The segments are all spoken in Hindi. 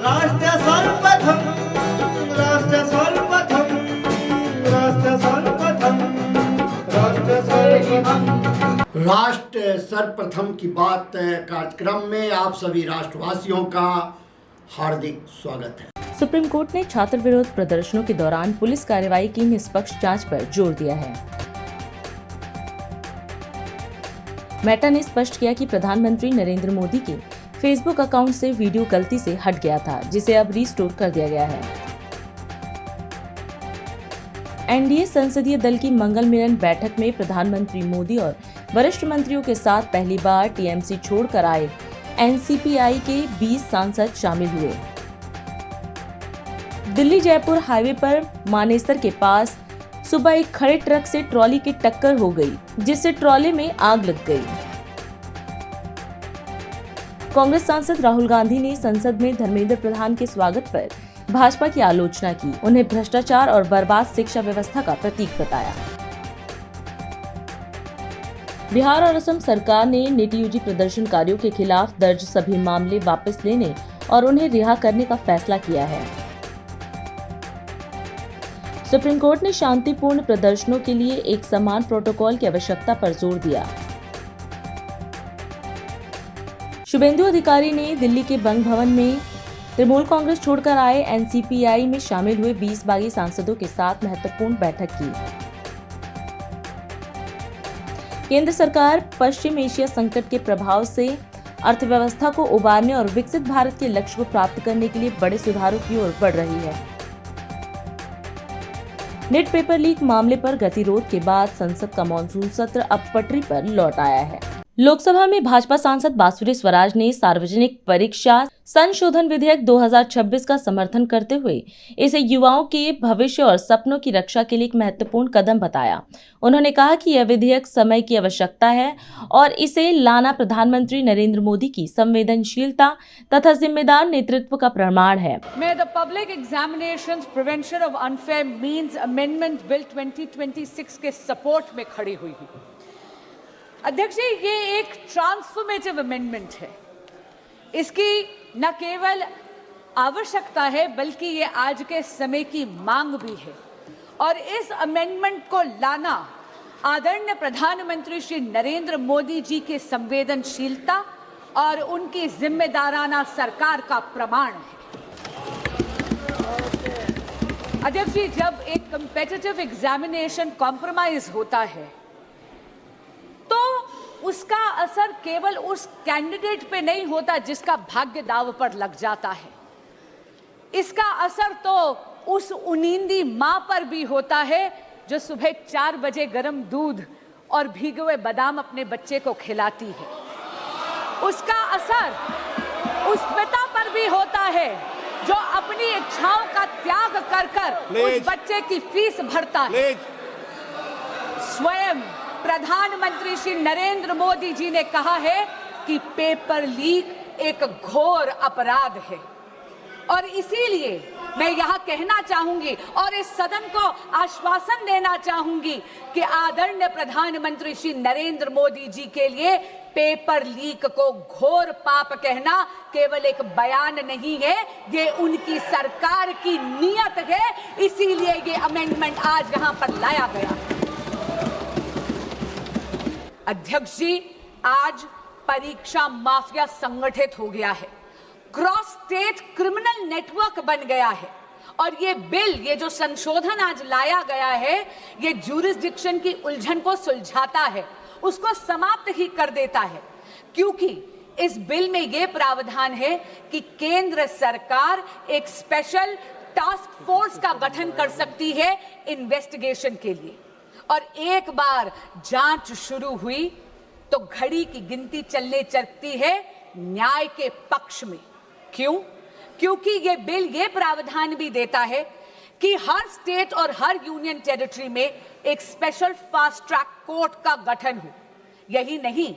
राष्ट्र सर्वप्रथम, राष्ट्र सर्वप्रथम, राष्ट्र सर्वप्रथम, राष्ट्र सर्वप्रथम। राष्ट्र सर्वप्रथम की बात कार्यक्रम में आप सभी राष्ट्रवासियों का हार्दिक स्वागत है। सुप्रीम कोर्ट ने छात्र विरोध प्रदर्शनों के दौरान पुलिस कार्रवाई की निष्पक्ष जांच पर जोर दिया है। मेटा ने स्पष्ट किया कि प्रधानमंत्री नरेंद्र मोदी के फेसबुक अकाउंट से वीडियो गलती से हट गया था, जिसे अब रिस्टोर कर दिया गया है। एनडीए संसदीय दल की मंगल मिलन बैठक में प्रधानमंत्री मोदी और वरिष्ठ मंत्रियों के साथ पहली बार टीएमसी छोड़कर आए एनसीपीआई के 20 सांसद शामिल हुए। दिल्ली जयपुर हाईवे पर मानेसर के पास सुबह एक खड़े ट्रक से ट्रॉली की टक्कर हो गई, जिससे ट्रॉली में आग लग गई। कांग्रेस सांसद राहुल गांधी ने संसद में धर्मेंद्र प्रधान के स्वागत पर भाजपा की आलोचना की, उन्हें भ्रष्टाचार और बर्बाद शिक्षा व्यवस्था का प्रतीक बताया। बिहार और असम सरकार ने नीट यूजी प्रदर्शनकारियों के खिलाफ दर्ज सभी मामले वापस लेने और उन्हें रिहा करने का फैसला किया है। सुप्रीम कोर्ट ने शांतिपूर्ण प्रदर्शनों के लिए एक समान प्रोटोकॉल की आवश्यकता पर जोर दिया। शुभेंदु अधिकारी ने दिल्ली के बंग भवन में तृणमूल कांग्रेस छोड़कर आए एनसीपीआई में शामिल हुए 20 बागी सांसदों के साथ महत्वपूर्ण बैठक की। केंद्र सरकार पश्चिम एशिया संकट के प्रभाव से अर्थव्यवस्था को उबारने और विकसित भारत के लक्ष्य को प्राप्त करने के लिए बड़े सुधारों की ओर बढ़ रही है। नीट पेपर लीक मामले पर गतिरोध के बाद संसद का मॉनसून सत्र अब पटरी पर लौट आया है। लोकसभा में भाजपा सांसद बांसुरी स्वराज ने सार्वजनिक परीक्षा संशोधन विधेयक 2026 का समर्थन करते हुए इसे युवाओं के भविष्य और सपनों की रक्षा के लिए एक महत्वपूर्ण कदम बताया। उन्होंने कहा कि यह विधेयक समय की आवश्यकता है और इसे लाना प्रधानमंत्री नरेंद्र मोदी की संवेदनशीलता तथा जिम्मेदार नेतृत्व का प्रमाण है। मैं the public examinations prevention of unfair means amendment bill 2026 के सपोर्ट में खड़ी हुई हूँ। अध्यक्ष जी, ये एक ट्रांसफॉर्मेटिव अमेंडमेंट है। इसकी न केवल आवश्यकता है बल्कि ये आज के समय की मांग भी है और इस अमेंडमेंट को लाना आदरणीय प्रधानमंत्री श्री नरेंद्र मोदी जी की संवेदनशीलता और उनकी जिम्मेदाराना सरकार का प्रमाण है। अध्यक्ष जी, जब एक कॉम्पिटिटिव एग्जामिनेशन कॉम्प्रोमाइज होता है तो उसका असर केवल उस कैंडिडेट पे नहीं होता जिसका भाग्य दाव पर लग जाता है। इसका असर तो उस उनींदी मां पर भी होता है जो सुबह 4 बजे गर्म दूध और भीगे हुए बादाम अपने बच्चे को खिलाती है। उसका असर उस पिता पर भी होता है जो अपनी इच्छाओं का त्याग कर कर उस बच्चे की फीस भरता है। स्वयं प्रधानमंत्री श्री नरेंद्र मोदी जी ने कहा है कि पेपर लीक एक घोर अपराध है और इसीलिए मैं यहाँ कहना चाहूंगी और इस सदन को आश्वासन देना चाहूंगी कि आदरणीय प्रधानमंत्री श्री नरेंद्र मोदी जी के लिए पेपर लीक को घोर पाप कहना केवल एक बयान नहीं है, ये उनकी सरकार की नीयत है। इसीलिए ये अमेंडमेंट आज यहाँ पर लाया गया। अध्यक्ष जी, आज परीक्षा माफिया संगठित हो गया है, क्रॉस स्टेट क्रिमिनल नेटवर्क बन गया है और ये बिल, ये जो संशोधन आज लाया गया है, ये ज्यूरिसडिक्शन की उलझन को सुलझाता है, उसको समाप्त ही कर देता है। क्योंकि इस बिल में ये प्रावधान है कि केंद्र सरकार एक स्पेशल टास्क फोर्स का गठन कर सकती है इन्वेस्टिगेशन के लिए और एक बार जांच शुरू हुई तो घड़ी की गिनती चलने चलती है न्याय के पक्ष में। क्यों? क्योंकि ये बिल ये प्रावधान भी देता है कि हर स्टेट और हर यूनियन टेरिटरी में एक स्पेशल फास्ट ट्रैक कोर्ट का गठन हो। यही नहीं,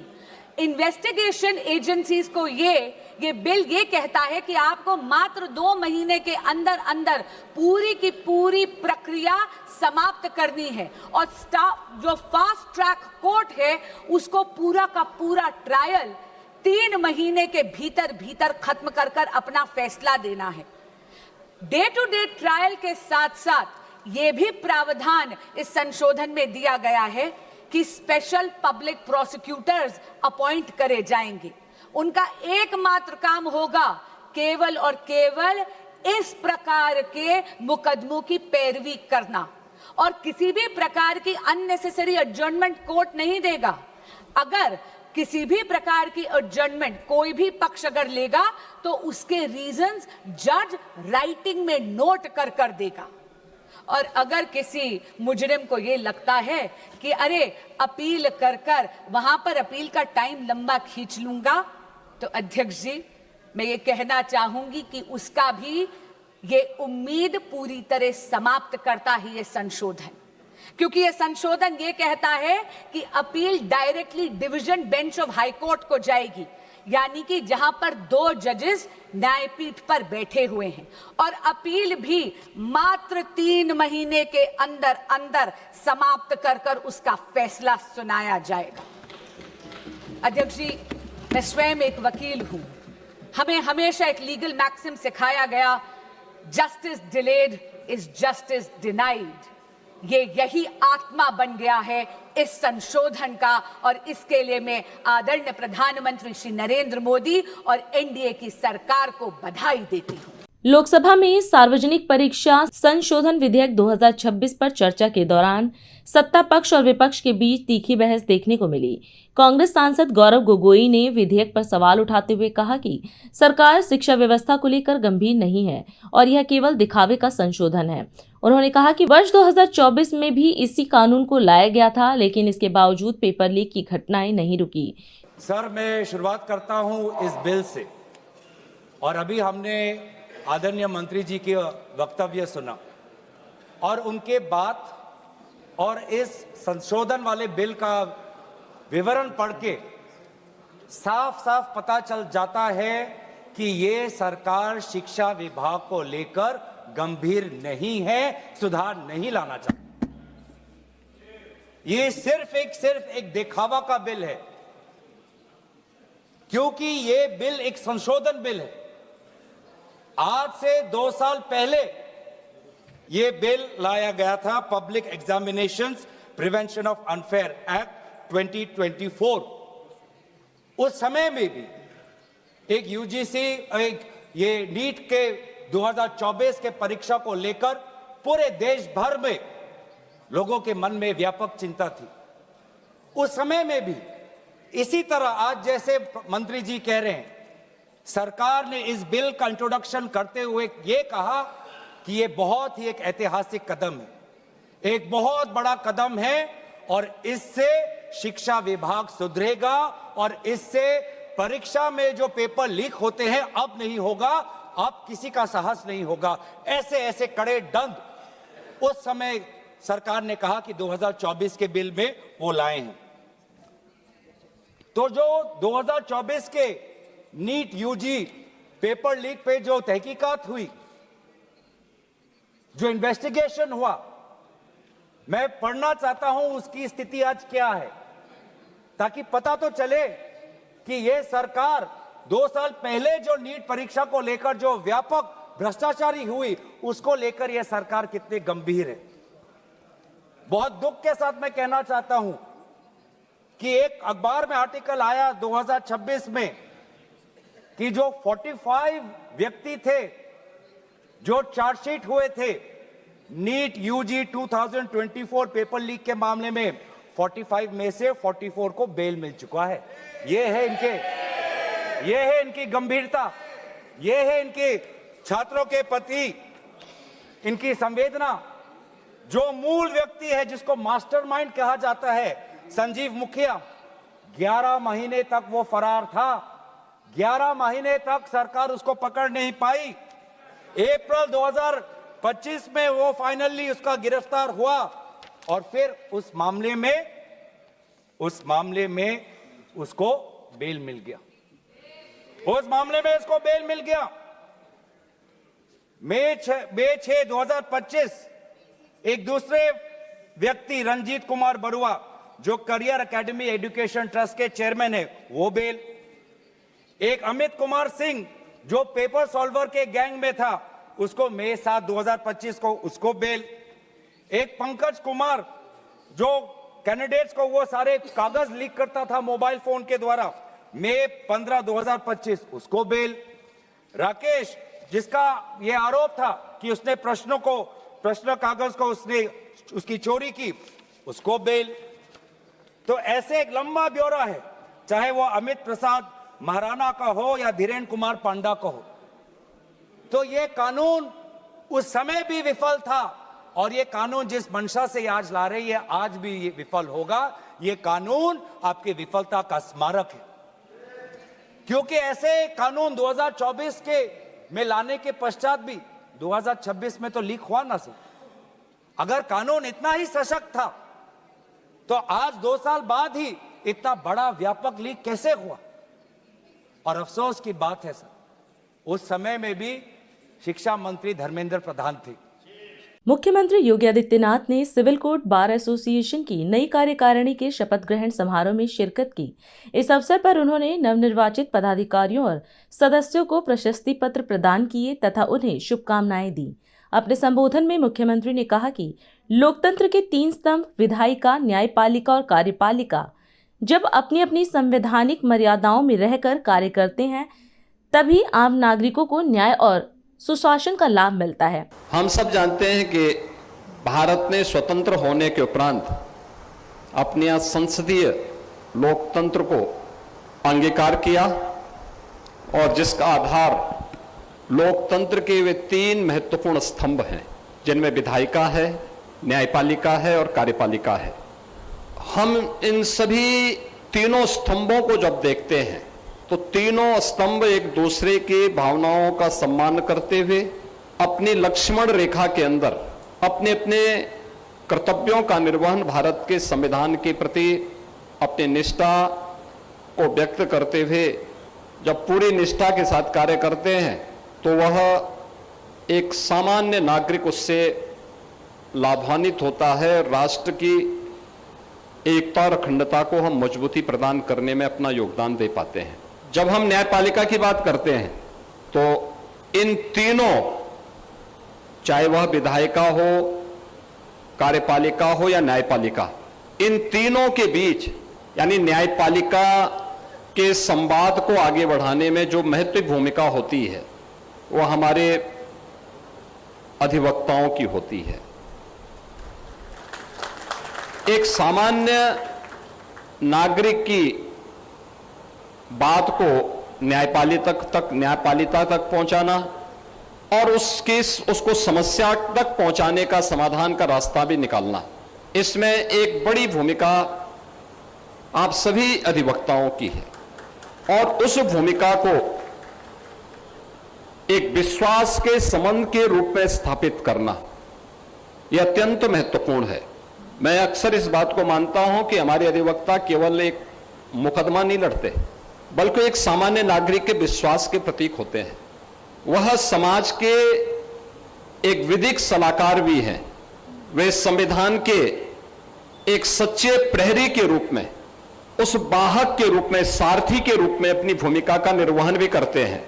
इन्वेस्टिगेशन एजेंसीज को ये बिल ये कहता है कि आपको मात्र 2 महीने के अंदर अंदर पूरी की पूरी प्रक्रिया समाप्त करनी है और स्टाफ जो फास्ट ट्रैक कोर्ट है उसको पूरा का पूरा ट्रायल 3 महीने के भीतर भीतर खत्म कर कर अपना फैसला देना है। डे टू डे ट्रायल के साथ साथ यह भी प्रावधान इस संशोधन में दिया गया है कि स्पेशल पब्लिक प्रोसिक्यूटर्स अपॉइंट करे जाएंगे। उनका एकमात्र काम होगा केवल और केवल इस प्रकार के मुकदमों की पैरवी करना, और किसी भी प्रकार की अननेसेसरी एडजर्नमेंट कोर्ट नहीं देगा। अगर किसी भी प्रकार की एडजर्नमेंट कोई भी पक्ष अगर लेगा तो उसके रीजंस जज राइटिंग में नोट कर कर देगा। और अगर किसी मुजरिम को यह लगता है कि अरे अपील कर कर वहां पर अपील का टाइम लंबा खींच लूंगा, तो अध्यक्ष जी मैं ये कहना चाहूंगी कि उसका भी ये उम्मीद पूरी तरह समाप्त करता है ये संशोधन, क्योंकि ये संशोधन ये कहता है कि appeal directly division bench of high court को जाएगी, यानी कि जहां पर 2 जजेस न्यायपीठ पर बैठे हुए हैं, और अपील भी मात्र 3 महीने के अंदर अंदर समाप्त कर कर उसका फैसला सुनाया जाएगा। अध्यक्ष जी मैं स्वयं एक वकील हूं, हमें हमेशा एक लीगल मैक्सिम सिखाया गया, justice delayed is justice denied. ये यही आत्मा बन गया है इस संशोधन का, और इसके लिए मैं आदरणीय प्रधानमंत्री श्री नरेंद्र मोदी और एनडीए की सरकार को बधाई देती हूं। लोकसभा में सार्वजनिक परीक्षा संशोधन विधेयक 2026 पर चर्चा के दौरान सत्ता पक्ष और विपक्ष के बीच तीखी बहस देखने को मिली। कांग्रेस सांसद गौरव गोगोई ने विधेयक पर सवाल उठाते हुए कहा कि सरकार शिक्षा व्यवस्था को लेकर गंभीर नहीं है और यह केवल दिखावे का संशोधन है। उन्होंने कहा कि वर्ष 2024 में भी इसी कानून को लाया गया था, लेकिन इसके बावजूद पेपर लीक की घटनाएं नहीं रुकी। सर मैं शुरुआत करता हूं इस बिल से, और अभी हमने आदरणीय मंत्री जी के वक्तव्य सुना और उनके बाद और इस संशोधन वाले बिल का विवरण पढ़ के साफ साफ पता चल जाता है कि ये सरकार शिक्षा विभाग को लेकर गंभीर नहीं है, सुधार नहीं लाना चाहती। ये सिर्फ एक दिखावा का बिल है, क्योंकि ये बिल एक संशोधन बिल है। आज से 2 साल पहले यह बिल लाया गया था, public examinations prevention of unfair act 2024। उस समय में भी एक यूजीसी ये नीट के 2024 के परीक्षा को लेकर पूरे देश भर में लोगों के मन में व्यापक चिंता थी। उस समय में भी इसी तरह आज जैसे मंत्री जी कह रहे हैं, सरकार ने इस बिल का इंट्रोडक्शन करते हुए यह कहा कि यह बहुत ही एक ऐतिहासिक कदम है, एक बहुत बड़ा कदम है, और इससे शिक्षा विभाग सुधरेगा और इससे परीक्षा में जो पेपर लीक होते हैं अब नहीं होगा, अब किसी का साहस नहीं होगा। ऐसे कड़े दंड उस समय सरकार ने कहा कि 2024 के बिल में वो लाए हैं। तो जो 2024 के नीट यूजी पेपर लीक पे जो तहकीकात हुई, जो इन्वेस्टिगेशन हुआ, मैं पढ़ना चाहता हूं उसकी स्थिति आज क्या है, ताकि पता तो चले कि यह सरकार 2 साल पहले जो नीट परीक्षा को लेकर जो व्यापक भ्रष्टाचारी हुई उसको लेकर यह सरकार कितनी गंभीर है। बहुत दुख के साथ मैं कहना चाहता हूं कि एक अखबार में आर्टिकल आया 2026 में कि जो 45 व्यक्ति थे जो चार्जशीट हुए थे नीट यूजी 2024 पेपर लीक के मामले में, 45 में से 44 को बेल मिल चुका है। ये है इनकी गंभीरता, ये है इनके छात्रों के प्रति इनकी संवेदना। जो मूल व्यक्ति है जिसको मास्टरमाइंड कहा जाता है, संजीव मुखिया, 11 महीने तक वो फरार था, 11 महीने तक सरकार उसको पकड़ नहीं पाई। अप्रैल 2025 में वो फाइनली उसका गिरफ्तार हुआ और फिर उस मामले में उसको बेल मिल गया। मई 6, 2025 एक दूसरे व्यक्ति रंजीत कुमार बरुआ जो करियर एकेडमी एजुकेशन ट्रस्ट के चेयरमैन है, वो बेल। एक अमित कुमार सिंह जो पेपर सॉल्वर के गैंग में था, उसको मई 7, 2025 को उसको बेल। एक पंकज कुमार जो कैंडिडेट्स को वो सारे कागज लीक करता था मोबाइल फोन के द्वारा, मई 15, 2025 उसको बेल। राकेश जिसका ये आरोप था कि उसने प्रश्न कागज को उसकी चोरी की, उसको बेल। तो ऐसे एक लंबा ब्यौरा है, चाहे वो अमित प्रसाद महाराणा का हो या धीरेन्द्र कुमार पांडा का हो। तो ये कानून उस समय भी विफल था और ये कानून जिस मंशा से आज ला रही है, आज भी ये विफल होगा। ये कानून आपकी विफलता का स्मारक है, क्योंकि ऐसे कानून 2024 के में लाने के पश्चात भी 2026 में तो लीक हुआ ना सर। अगर कानून इतना ही सशक्त था तो आज 2 साल बाद ही इतना बड़ा व्यापक लीक कैसे हुआ? और अफसोस की बात है सर, उस समय में भी शिक्षा मंत्री धर्मेंद्र प्रधान थे। मुख्यमंत्री योगी आदित्यनाथ ने सिविल कोर्ट बार एसोसिएशन की नई कार्यकारिणी के शपथ ग्रहण समारोह में शिरकत की। इस अवसर पर उन्होंने नवनिर्वाचित पदाधिकारियों और सदस्यों को प्रशस्ति पत्र प्रदान किए तथा उन्हें शुभकामनाएं दी। अपने संबोधन में मुख्यमंत्री ने कहा कि लोकतंत्र के 3 स्तंभ विधायिका, न्यायपालिका और कार्यपालिका जब अपनी अपनी संवैधानिक मर्यादाओं में रहकर कार्य करते हैं, तभी आम नागरिकों को न्याय और सुशासन का लाभ मिलता है। हम सब जानते हैं कि भारत ने स्वतंत्र होने के उपरांत अपने संसदीय लोकतंत्र को अंगीकार किया और जिसका आधार लोकतंत्र के वे 3 महत्वपूर्ण स्तंभ हैं, जिनमें विधायिका है, न्यायपालिका है और कार्यपालिका है। हम इन सभी तीनों स्तंभों को जब देखते हैं तो तीनों स्तंभ एक दूसरे की भावनाओं का सम्मान करते हुए अपनी लक्ष्मण रेखा के अंदर अपने अपने कर्तव्यों का निर्वहन भारत के संविधान के प्रति अपनी निष्ठा को व्यक्त करते हुए जब पूरी निष्ठा के साथ कार्य करते हैं तो वह एक सामान्य नागरिक उससे लाभान्वित होता है। राष्ट्र की एकता और अखंडता को हम मजबूती प्रदान करने में अपना योगदान दे पाते हैं। जब हम न्यायपालिका की बात करते हैं तो इन तीनों, चाहे वह विधायिका हो, कार्यपालिका हो या न्यायपालिका, इन तीनों के बीच यानी न्यायपालिका के संवाद को आगे बढ़ाने में जो महत्वपूर्ण भूमिका होती है वह हमारे अधिवक्ताओं की होती है। एक सामान्य नागरिक की बात को न्यायपालिका तक पहुंचाना और उसको समस्या तक पहुंचाने का, समाधान का रास्ता भी निकालना, इसमें एक बड़ी भूमिका आप सभी अधिवक्ताओं की है। और उस भूमिका को एक विश्वास के संबंध के रूप में स्थापित करना यह अत्यंत महत्वपूर्ण है। मैं अक्सर इस बात को मानता हूं कि हमारे अधिवक्ता केवल एक मुकदमा नहीं लड़ते, बल्कि एक सामान्य नागरिक के विश्वास के प्रतीक होते हैं। वह समाज के एक विधिक सलाहकार भी हैं। वे संविधान के एक सच्चे प्रहरी के रूप में, उस वाहक के रूप में, सारथी के रूप में अपनी भूमिका का निर्वहन भी करते हैं।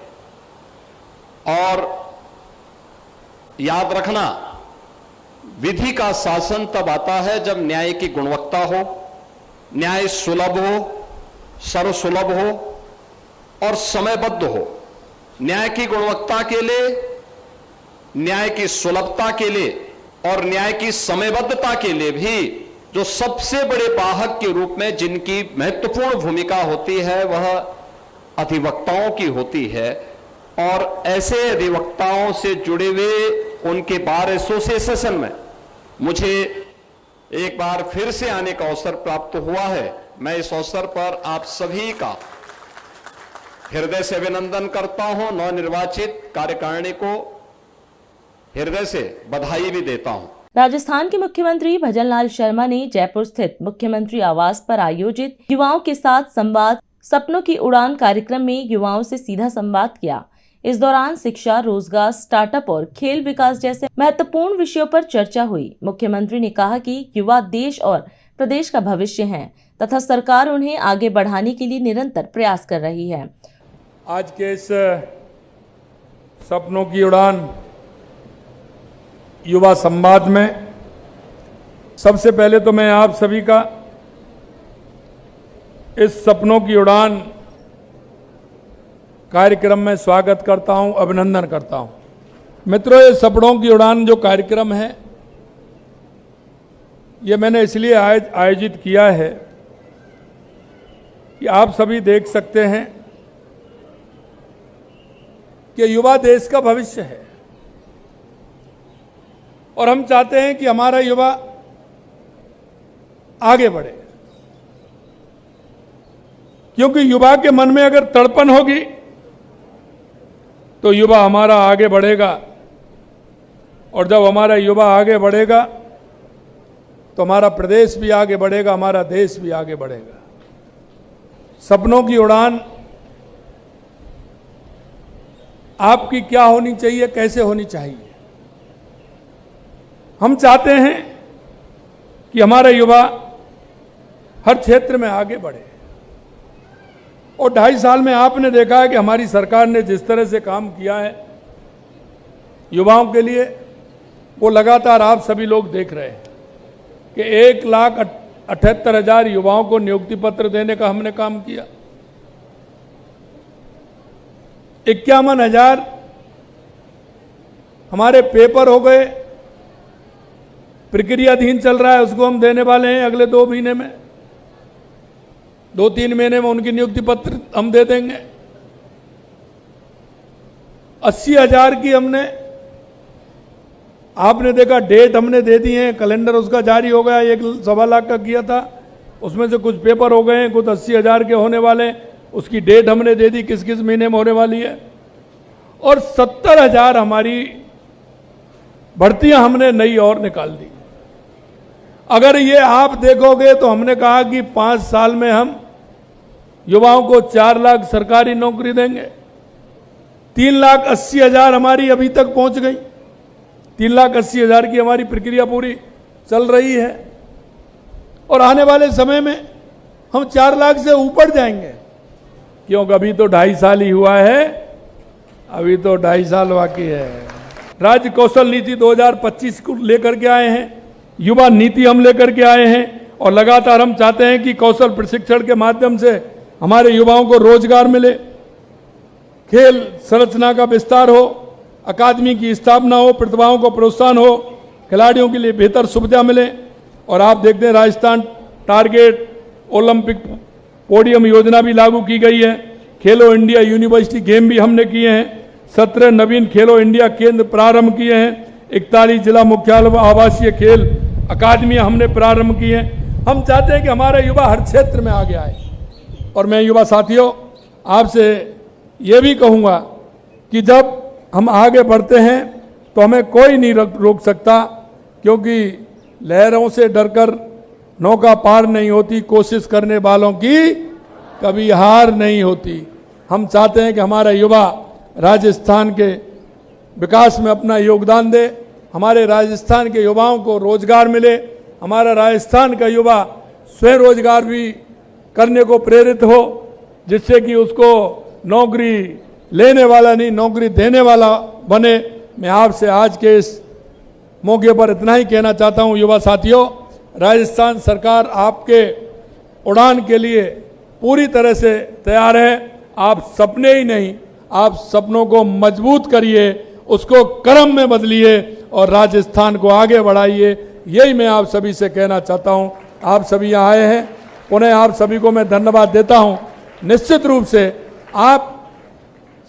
और याद रखना, विधि का शासन तब आता है जब न्याय की गुणवत्ता हो, न्याय सुलभ हो, सर्वसुलभ हो और समयबद्ध हो। न्याय की गुणवत्ता के लिए, न्याय की सुलभता के लिए और न्याय की समयबद्धता के लिए भी जो सबसे बड़े वाहक के रूप में जिनकी महत्वपूर्ण भूमिका होती है वह अधिवक्ताओं की होती है। और ऐसे अधिवक्ताओं से जुड़े हुए उनके बार एसोसिएशन में मुझे एक बार फिर से आने का अवसर प्राप्त हुआ है। मैं इस अवसर पर आप सभी का हृदय से अभिनंदन करता हूं। नवनिर्वाचित कार्यकारिणी को हृदय से बधाई भी देता हूं। राजस्थान के मुख्यमंत्री भजनलाल शर्मा ने जयपुर स्थित मुख्यमंत्री आवास पर आयोजित युवाओं के साथ संवाद सपनों की उड़ान कार्यक्रम में युवाओं से सीधा संवाद किया। इस दौरान शिक्षा, रोजगार, स्टार्टअप और खेल विकास जैसे महत्वपूर्ण विषयों पर चर्चा हुई। मुख्यमंत्री ने कहा कि युवा देश और प्रदेश का भविष्य हैं तथा सरकार उन्हें आगे बढ़ाने के लिए निरंतर प्रयास कर रही है। आज के इस सपनों की उड़ान युवा संवाद में सबसे पहले तो मैं आप सभी का इस सपनों की उड़ान कार्यक्रम में स्वागत करता हूं, अभिनंदन करता हूं। मित्रों, ये सपनों की उड़ान जो कार्यक्रम है ये मैंने इसलिए आयोजित किया है कि आप सभी देख सकते हैं कि युवा देश का भविष्य है और हम चाहते हैं कि हमारा युवा आगे बढ़े, क्योंकि युवा के मन में अगर तड़पन होगी तो युवा हमारा आगे बढ़ेगा, और जब हमारा युवा आगे बढ़ेगा तो हमारा प्रदेश भी आगे बढ़ेगा, हमारा देश भी आगे बढ़ेगा। सपनों की उड़ान आपकी क्या होनी चाहिए, कैसे होनी चाहिए? हम चाहते हैं कि हमारा युवा हर क्षेत्र में आगे बढ़े, और 2.5 साल में आपने देखा है कि हमारी सरकार ने जिस तरह से काम किया है युवाओं के लिए, वो लगातार आप सभी लोग देख रहे हैं कि 1,78,000 युवाओं को नियुक्ति पत्र देने का हमने काम किया। 51,000 हमारे पेपर हो गए, प्रक्रियाधीन चल रहा है, उसको हम देने वाले हैं अगले 2 महीने में, 2-3 महीने में उनकी नियुक्ति पत्र हम दे देंगे। 80,000 की हमने, आपने देखा डेट हमने दे दी है, कैलेंडर उसका जारी हो गया, 1.25 लाख का किया था, उसमें से कुछ पेपर हो गए हैं, कुछ 80,000 के होने वाले, उसकी डेट हमने दे दी किस किस महीने में होने वाली है। और 70,000 हमारी भर्तियां हमने नई और निकाल दी। अगर ये आप देखोगे तो हमने कहा कि 5 साल में हम युवाओं को 4 लाख सरकारी नौकरी देंगे। 3,80,000 हमारी अभी तक पहुंच गई, 3,80,000 की हमारी प्रक्रिया पूरी चल रही है, और आने वाले समय में हम 4 लाख से ऊपर जाएंगे, क्योंकि अभी तो 2.5 साल ही हुआ है, अभी तो 2.5 साल बाकी है। राज्य कौशल नीति 2025 को लेकर के आए हैं, युवा नीति हम लेकर के आए हैं, और लगातार हम चाहते हैं कि कौशल प्रशिक्षण के माध्यम से हमारे युवाओं को रोजगार मिले, खेल संरचना का विस्तार हो, अकादमी की स्थापना हो, प्रतिभाओं को प्रोत्साहन हो, खिलाड़ियों के लिए बेहतर सुविधा मिले। और आप देखते हैं राजस्थान टारगेट ओलंपिक पोडियम योजना भी लागू की गई है, खेलो इंडिया यूनिवर्सिटी गेम भी हमने किए हैं, 17 नवीन खेलो इंडिया केंद्र प्रारंभ किए हैं, 41 जिला मुख्यालय आवासीय खेल अकादमियां हमने प्रारंभ की हैं। हम चाहते हैं कि हमारा युवा हर क्षेत्र में आगे आए, और मैं युवा साथियों आपसे ये भी कहूँगा कि जब हम आगे बढ़ते हैं तो हमें कोई नहीं रोक सकता, क्योंकि लहरों से डरकर नौका पार नहीं होती, कोशिश करने वालों की कभी हार नहीं होती। हम चाहते हैं कि हमारा युवा राजस्थान के विकास में अपना योगदान दे, हमारे राजस्थान के युवाओं को रोजगार मिले, हमारा राजस्थान का युवा स्वयं रोजगार भी करने को प्रेरित हो, जिससे कि उसको नौकरी लेने वाला नहीं नौकरी देने वाला बने। मैं आपसे आज के इस मौके पर इतना ही कहना चाहता हूं, युवा साथियों, राजस्थान सरकार आपके उड़ान के लिए पूरी तरह से तैयार है। आप सपने ही नहीं, आप सपनों को मजबूत करिए, उसको कर्म में बदलिए और राजस्थान को आगे बढ़ाइए। यही मैं आप सभी से कहना चाहता हूं। आप सभी यहाँ आए हैं, पुनः आप सभी को मैं धन्यवाद देता हूं। निश्चित रूप से आप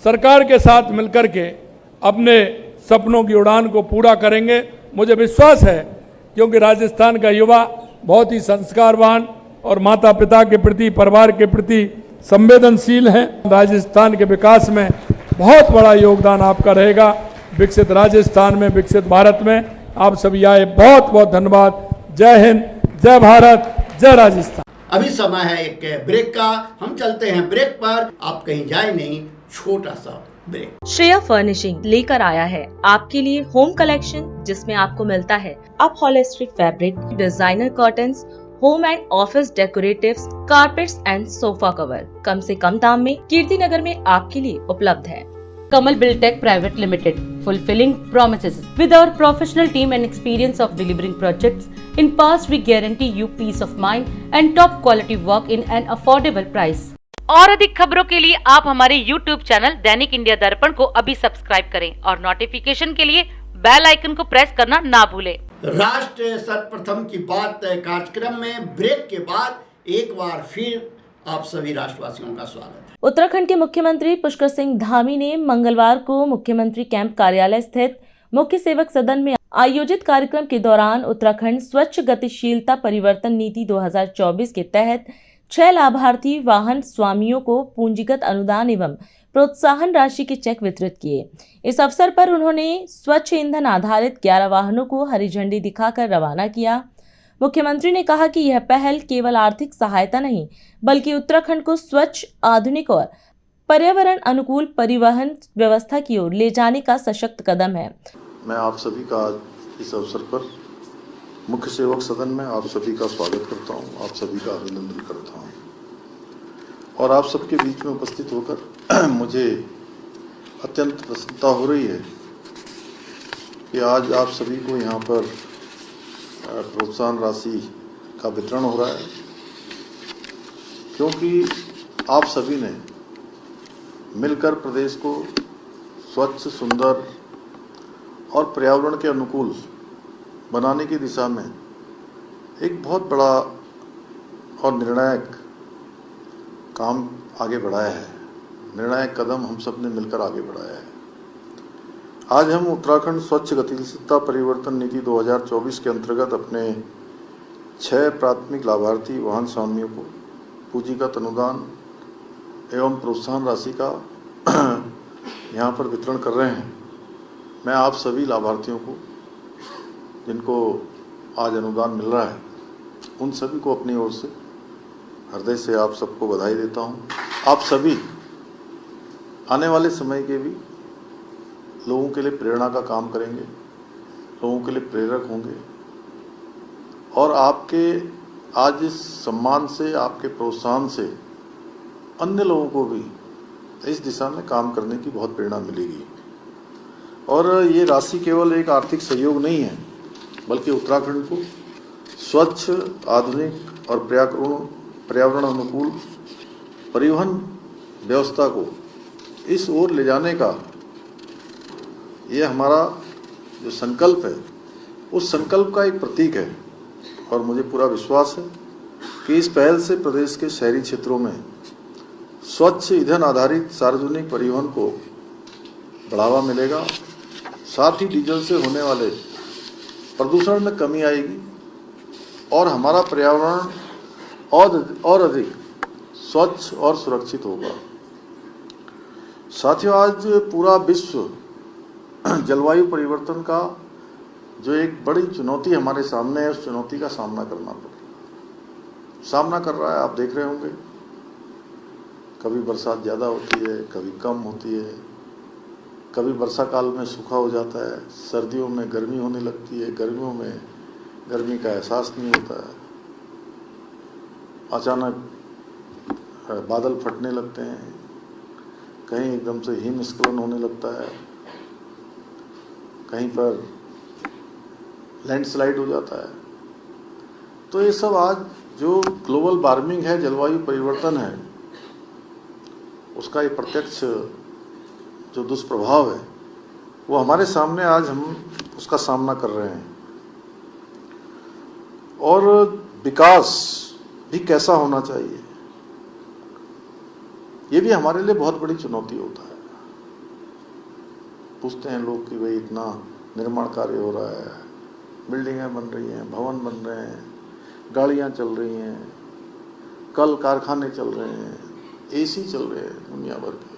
सरकार के साथ मिलकर के अपने सपनों की उड़ान को पूरा करेंगे, मुझे विश्वास है, क्योंकि राजस्थान का युवा बहुत ही संस्कारवान और माता पिता के प्रति, परिवार के प्रति संवेदनशील हैं। राजस्थान के विकास में बहुत बड़ा योगदान आपका रहेगा। विकसित राजस्थान में, विकसित भारत में आप सभी आए, बहुत बहुत धन्यवाद। जय हिंद, जय भारत, जय राजस्थान। अभी समय है एक ब्रेक का, हम चलते हैं ब्रेक पर, आप कहीं जाए नहीं, छोटा सा ब्रेक। श्रेया फर्निशिंग लेकर आया है आपके लिए होम कलेक्शन, जिसमें आपको मिलता है upholstery fabric, designer curtains, home and office decoratives, carpets and sofa cover कम से कम दाम में कीर्ति नगर में आपके लिए उपलब्ध है। Kamal Buildtech Private Limited, fulfilling promises. With our professional team and experience of delivering projects, in past we guarantee you peace of mind and top quality work in an affordable price. और अधिक खबरों के लिए आप हमारे YouTube चैनल दैनिक इंडिया दर्पण को अभी सब्सक्राइब करें और नोटिफिकेशन के लिए बेल आइकन को प्रेस करना ना भूलें। राष्ट्र सर्वप्रथम की बात कार्यक्रम में ब्रेक के बाद एक बार फिर आप सभी राष्ट्रवासियों का स्वागत है। उत्तराखंड के मुख्यमंत्री पुष्कर सिंह धामी ने मंगलवार को मुख्यमंत्री कैंप कार्यालय स्थित मुख्य सेवक सदन में आयोजित कार्यक्रम के दौरान उत्तराखंड स्वच्छ गतिशीलता परिवर्तन नीति 2024 के तहत 6 लाभार्थी वाहन स्वामियों को पूंजीगत अनुदान एवं प्रोत्साहन राशि के चेक वितरित किए। इस अवसर पर उन्होंने स्वच्छ ईंधन आधारित 11 वाहनों को हरी झंडी दिखाकर रवाना किया। मुख्यमंत्री ने कहा कि यह पहल केवल आर्थिक सहायता नहीं बल्कि उत्तराखंड को स्वच्छ, आधुनिक और पर्यावरण अनुकूल परिवहन व्यवस्था की ओर ले जाने का सशक्त कदम है। मैं आप सभी का इस अवसर पर मुख्य सेवक सदन में आप सभी का स्वागत करता हूं, आप सभी का अभिनंदन करता हूं और आप सबके बीच में उपस्थित होकर मुझे अत्यंत प्रसन्नता हो रही है कि आज आप सभी को यहाँ पर प्रोत्साहन राशि का वितरण हो रहा है, क्योंकि आप सभी ने मिलकर प्रदेश को स्वच्छ, सुंदर और पर्यावरण के अनुकूल बनाने की दिशा में एक बहुत बड़ा और निर्णायक काम आगे बढ़ाया है। निर्णायक कदम हम सब ने मिलकर आगे बढ़ाया है। आज हम उत्तराखंड स्वच्छ गतिशीलता परिवर्तन नीति 2024 के अंतर्गत अपने 6 प्राथमिक लाभार्थी वाहन स्वामियों को पूंजीगत अनुदान एवं प्रोत्साहन राशि का यहाँ पर वितरण कर रहे हैं। मैं आप सभी लाभार्थियों को, जिनको आज अनुदान मिल रहा है, उन सभी को अपनी ओर से हृदय से आप सबको बधाई देता हूँ। आप सभी आने वाले समय के भी लोगों के लिए प्रेरणा का काम करेंगे, लोगों के लिए प्रेरक होंगे और आपके आज इस सम्मान से, आपके प्रोत्साहन से अन्य लोगों को भी इस दिशा में काम करने की बहुत प्रेरणा मिलेगी। और ये राशि केवल एक आर्थिक सहयोग नहीं है, बल्कि उत्तराखंड को स्वच्छ, आधुनिक और पर्यावरण अनुकूल परिवहन व्यवस्था को इस ओर ले जाने का ये हमारा जो संकल्प है, उस संकल्प का एक प्रतीक है। और मुझे पूरा विश्वास है कि इस पहल से प्रदेश के शहरी क्षेत्रों में स्वच्छ ईंधन आधारित सार्वजनिक परिवहन को बढ़ावा मिलेगा, साथ ही डीजल से होने वाले प्रदूषण में कमी आएगी और हमारा पर्यावरण और अधिक स्वच्छ और सुरक्षित होगा। साथियों, आज पूरा विश्व जलवायु परिवर्तन का जो एक बड़ी चुनौती हमारे सामने है, उस चुनौती का सामना कर रहा है। आप देख रहे होंगे, कभी बरसात ज़्यादा होती है, कभी कम होती है, कभी वर्षा काल में सूखा हो जाता है, सर्दियों में गर्मी होने लगती है, गर्मियों में गर्मी का एहसास नहीं होता है, अचानक बादल फटने लगते हैं, कहीं एकदम से हिमस्खलन होने लगता है, कहीं पर लैंडस्लाइड हो जाता है। तो ये सब आज जो ग्लोबल वार्मिंग है, जलवायु परिवर्तन है, उसका ये प्रत्यक्ष जो दुष्प्रभाव है, वो हमारे सामने आज हम उसका सामना कर रहे हैं। और विकास भी कैसा होना चाहिए, ये भी हमारे लिए बहुत बड़ी चुनौती होता है। पूछते हैं लोग कि भाई इतना निर्माण कार्य हो रहा है, बिल्डिंगें बन रही हैं, भवन बन रहे हैं, गाड़ियां चल रही हैं, कल कारखाने चल रहे हैं, एसी चल रहे हैं दुनिया भर के,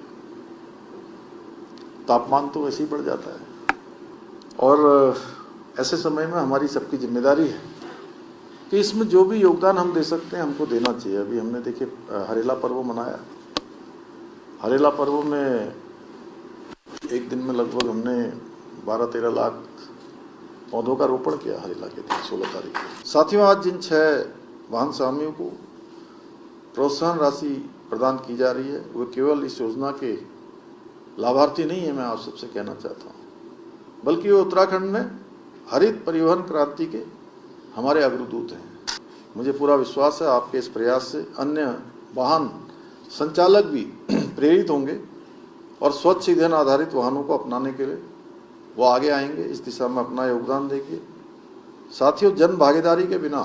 तापमान तो वैसे ही बढ़ जाता है। और ऐसे समय में हमारी सबकी जिम्मेदारी है कि इसमें जो भी योगदान हम दे सकते हैं हमको देना चाहिए। अभी हमने देखिए हरेला पर्व मनाया। हरेला पर्व में एक दिन में लगभग हमने 12-13 लाख पौधों का रोपण किया हरेला के दिन 16 तारीख को। साथियों, आज जिन 6 वाहन स्वामियों को प्रोत्साहन राशि प्रदान की जा रही है, वे केवल इस योजना के लाभार्थी नहीं है, मैं आप सबसे कहना चाहता हूँ, बल्कि वो उत्तराखंड में हरित परिवहन क्रांति के हमारे अग्रदूत हैं। मुझे पूरा विश्वास है आपके इस प्रयास से अन्य वाहन संचालक भी प्रेरित होंगे और स्वच्छ ईंधन आधारित वाहनों को अपनाने के लिए वो आगे आएंगे, इस दिशा में अपना योगदान देंगे। साथियों, जन भागीदारी के बिना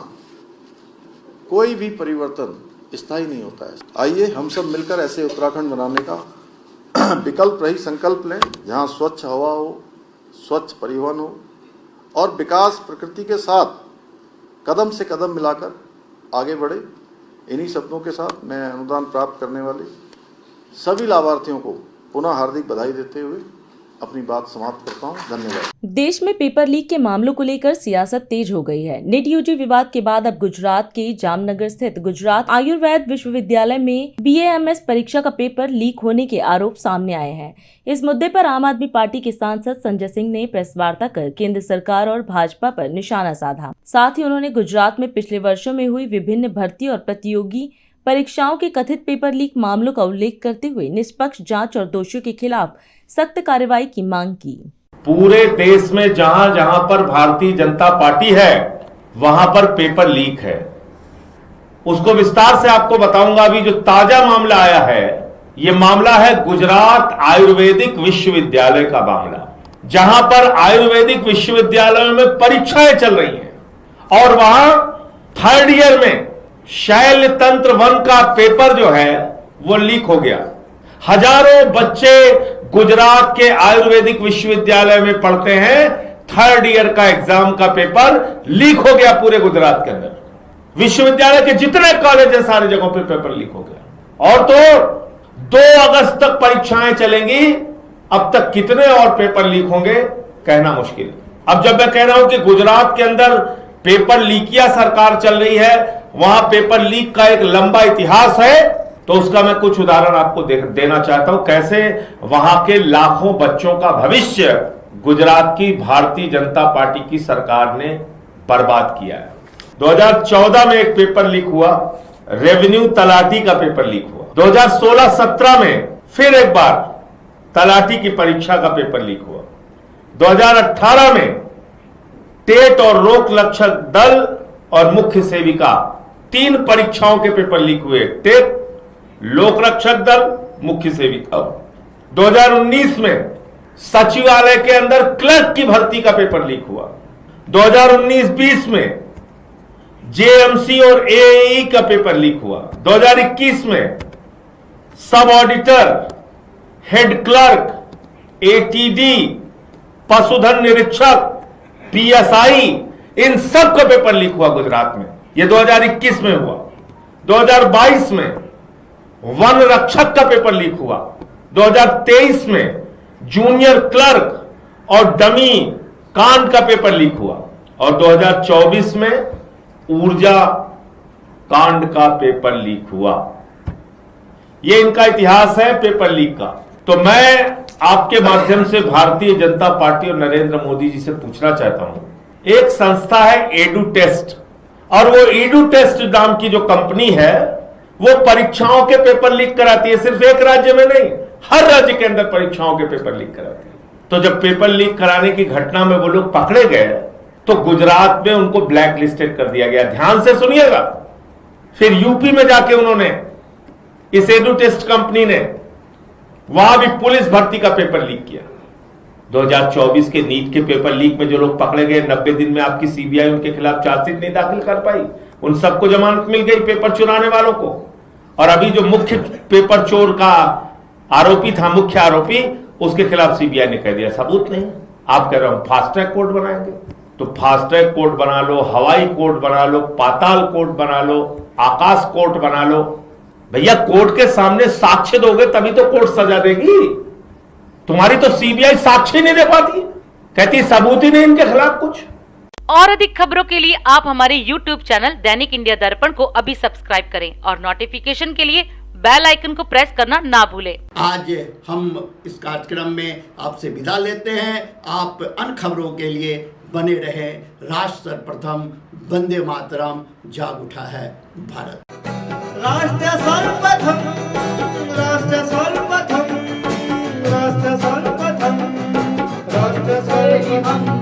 कोई भी परिवर्तन स्थायी नहीं होता है। आइए हम सब मिलकर ऐसे उत्तराखंड बनाने का विकल्प रही संकल्प लें, जहां स्वच्छ हवा हो, स्वच्छ परिवहन हो और विकास प्रकृति के साथ कदम से कदम मिलाकर आगे बढ़े। इन्हीं शब्दों के साथ मैं अनुदान प्राप्त करने वाले सभी लाभार्थियों को पुनः हार्दिक बधाई देते हुए अपनी बात समाप्त करता हूं। धन्यवाद। देश में पेपर लीक के मामलों को लेकर सियासत तेज हो गई है। नीट यूजी विवाद के बाद अब गुजरात के जामनगर स्थित गुजरात आयुर्वेद विश्वविद्यालय में BAMS परीक्षा का पेपर लीक होने के आरोप सामने आए हैं। इस मुद्दे पर आम आदमी पार्टी के सांसद संजय सिंह ने प्रेस वार्ता कर केंद्र सरकार और भाजपा पर निशाना साधा। साथ ही उन्होंने गुजरात में पिछले वर्षों में हुई विभिन्न भर्ती और प्रतियोगी परीक्षाओं के कथित पेपर लीक मामलों का उल्लेख करते हुए निष्पक्ष जांच और दोषियों के खिलाफ सख्त कार्रवाई की मांग की। पूरे देश में जहां जहां पर भारतीय जनता पार्टी है वहां पर पेपर लीक है। उसको विस्तार से आपको बताऊंगा। अभी जो ताजा मामला आया है, यह मामला है गुजरात आयुर्वेदिक विश्वविद्यालय का मामला, जहां पर आयुर्वेदिक विश्वविद्यालयों में परीक्षाएं चल रही हैं और वहां 3rd ईयर में शैल्य तंत्र 1 का पेपर जो है वो लीक हो गया। हजारों बच्चे गुजरात के आयुर्वेदिक विश्वविद्यालय में पढ़ते हैं, 3rd ईयर का एग्जाम का पेपर लीक हो गया पूरे गुजरात के अंदर। विश्वविद्यालय के जितने कॉलेज है सारी जगहों पे पेपर लीक हो गया। और तो 2 अगस्त तक परीक्षाएं चलेंगी, अब तक कितने और पेपर लीक होंगे कहना मुश्किल। अब जब मैं कह रहा हूं कि गुजरात के अंदर पेपर लीकिया सरकार चल रही है, वहां पेपर लीक का एक लंबा इतिहास है, तो उसका मैं कुछ उदाहरण आपको देना चाहता हूं, कैसे वहां के लाखों बच्चों का भविष्य गुजरात की भारतीय जनता पार्टी की सरकार ने बर्बाद किया है। 2014 में एक पेपर लीक हुआ, रेवेन्यू तलाटी का पेपर लीक हुआ। 2016-17 में फिर एक बार तलाटी की परीक्षा का पेपर लीक हुआ। 2018 में टेट और लोक रक्षक दल और मुख्य सेविका 3 परीक्षाओं के पेपर लीक हुए। टेट, लोक रक्षक दल, मुख्य सेविका। 2019 में सचिवालय के अंदर क्लर्क की भर्ती का पेपर लीक हुआ। 2019-20 में JMC और AAE का पेपर लीक हुआ। 2021 में सब ऑडिटर, हेड क्लर्क, ATD, पशुधन निरीक्षक, PSI, इन सब का पेपर लीक हुआ गुजरात में। यह 2021 में हुआ। 2022 में वन रक्षक का पेपर लीक हुआ। 2023 में जूनियर क्लर्क और डमी कांड का पेपर लीक हुआ और 2024 में ऊर्जा कांड का पेपर लीक हुआ। यह इनका इतिहास है पेपर लीक का। तो मैं आपके माध्यम से भारतीय जनता पार्टी और नरेंद्र मोदी जी से पूछना चाहता हूं, एक संस्था है एडू टेस्ट, और वो एडू टेस्ट नाम की जो कंपनी है वो परीक्षाओं के पेपर लीक कराती है। सिर्फ एक राज्य में नहीं, हर राज्य के अंदर परीक्षाओं के पेपर लीक कराती है। तो जब पेपर लीक कराने की घटना में वो लोग पकड़े गए तो गुजरात में उनको ब्लैक लिस्टेड कर दिया गया। ध्यान से सुनिएगा। फिर यूपी में जाके उन्होंने, इस एडू टेस्ट कंपनी ने वहां भी पुलिस भर्ती का पेपर लीक किया। 2024 के नीट के पेपर लीक में जो लोग पकड़े गए, 90 दिन में आपकी CBI उनके खिलाफ चार्जशीट नहीं दाखिल कर पाई। उन सबको जमानत मिल गई, पेपर चुराने वालों को। और अभी जो मुख्य पेपर चोर का आरोपी था, मुख्य आरोपी, उसके खिलाफ CBI ने कह दिया सबूत नहीं। आप कह रहे हो फास्ट ट्रैक कोर्ट बनाएंगे, तो फास्ट ट्रैक कोर्ट बना लो, हवाई कोर्ट बना लो, पाताल कोर्ट बना लो, आकाश कोर्ट बना लो। भैया कोर्ट के सामने साक्ष्य दोगे तभी तो कोर्ट सजा देगी। तुम्हारी तो CBI साक्ष्य नहीं दे पाती, कहती सबूत ही नहीं इनके खिलाफ कुछ। और अधिक खबरों के लिए आप हमारे YouTube चैनल दैनिक इंडिया दर्पण को अभी सब्सक्राइब करें और नोटिफिकेशन के लिए बेल आइकन को प्रेस करना ना भूलें। आज हम इस कार्यक्रम में आपसे विदा लेते हैं। आप अन्य खबरों के लिए बने रहे। राष्ट्र सर्वप्रथम, वंदे मातरम, जाग उठा है भारत। राष्ट्र सर्वप्रथम, राष्ट्र सर्वप्रथम, राष्ट्र सर्वप्रथम, राष्ट्र सर्वप्रथम।